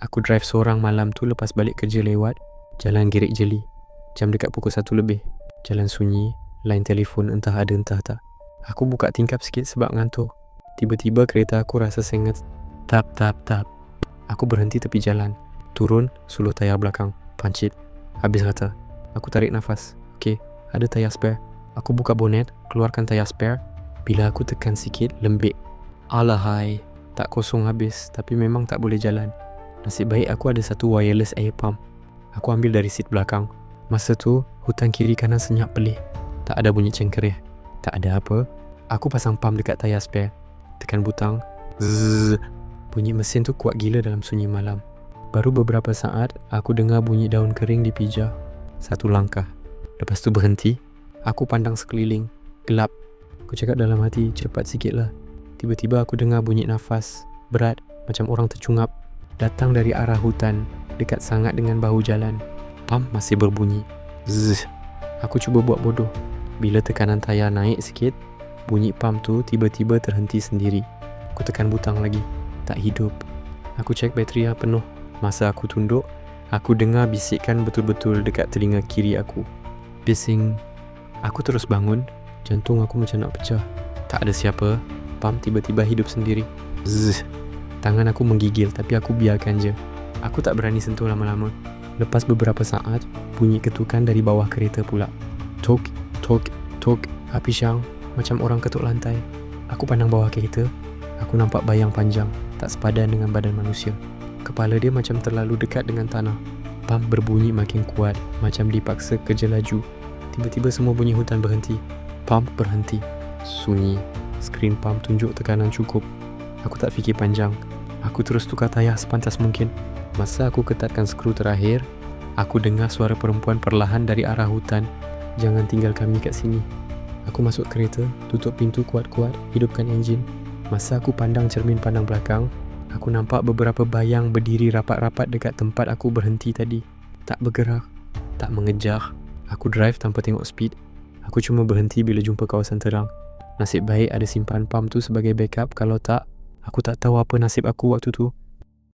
Aku drive seorang malam tu lepas balik kerja lewat Jalan Gerik Jeli. Jam dekat pukul 1 lebih. Jalan sunyi, line telefon entah ada entah tak. Aku buka tingkap sikit sebab ngantuk. Tiba-tiba kereta aku rasa sengat. Tap. Aku berhenti tepi jalan. Turun, suluh tayar belakang. Pancit. Habis rata. Aku tarik nafas. Okey, ada tayar spare. Aku buka bonet, keluarkan tayar spare. Bila aku tekan sikit, lembik. Alahai. Tak kosong habis, tapi memang tak boleh jalan. Nasib baik aku ada satu wireless air pump. Aku ambil dari seat belakang. Masa tu, hutan kiri kanan senyap pelih. Tak ada bunyi cengkereh. Tak ada apa. Aku pasang pump dekat tayar spare. Tekan butang. Zzz. Bunyi mesin tu kuat gila dalam sunyi malam. Baru beberapa saat, aku dengar bunyi daun kering dipijak. Satu langkah. Lepas tu berhenti. Aku pandang sekeliling. Gelap. Aku cakap dalam hati, cepat sikit lah. Tiba-tiba aku dengar bunyi nafas. Berat, macam orang tercungap. Datang dari arah hutan, dekat sangat dengan bahu jalan. Pump masih berbunyi. Zzz. Aku cuba buat bodoh. Bila tekanan tayar naik sikit, bunyi pump tu tiba-tiba terhenti sendiri. Aku tekan butang lagi. Tak hidup. Aku cek bateri yang penuh. Masa aku tunduk, aku dengar bisikan betul-betul dekat telinga kiri aku. Bising. Aku terus bangun. Jantung aku macam nak pecah. Tak ada siapa. Pump tiba-tiba hidup sendiri. Zzz. Tangan aku menggigil tapi aku biarkan je. Aku tak berani sentuh lama-lama. Lepas beberapa saat, bunyi ketukan dari bawah kereta pula. Tok. Api syang. Macam orang ketuk lantai. Aku pandang bawah kereta. Aku nampak bayang panjang. Tak sepadan dengan badan manusia. Kepala dia macam terlalu dekat dengan tanah. Pump berbunyi makin kuat. Macam dipaksa kerja laju. Tiba-tiba semua bunyi hutan berhenti. Pump berhenti. Sunyi. Skrin pump tunjuk tekanan cukup. Aku tak fikir panjang. Aku terus tukar tayar sepantas mungkin. Masa aku ketatkan skru terakhir, aku dengar suara perempuan perlahan dari arah hutan. Jangan tinggal kami kat sini. Aku masuk kereta, tutup pintu kuat-kuat, hidupkan enjin. Masa aku pandang cermin pandang belakang, aku nampak beberapa bayang berdiri rapat-rapat dekat tempat aku berhenti tadi. Tak bergerak, tak mengejar. Aku drive tanpa tengok speed. Aku cuma berhenti bila jumpa kawasan terang. Nasib baik ada simpan pump tu sebagai backup. Kalau tak, aku tak tahu apa nasib aku waktu tu.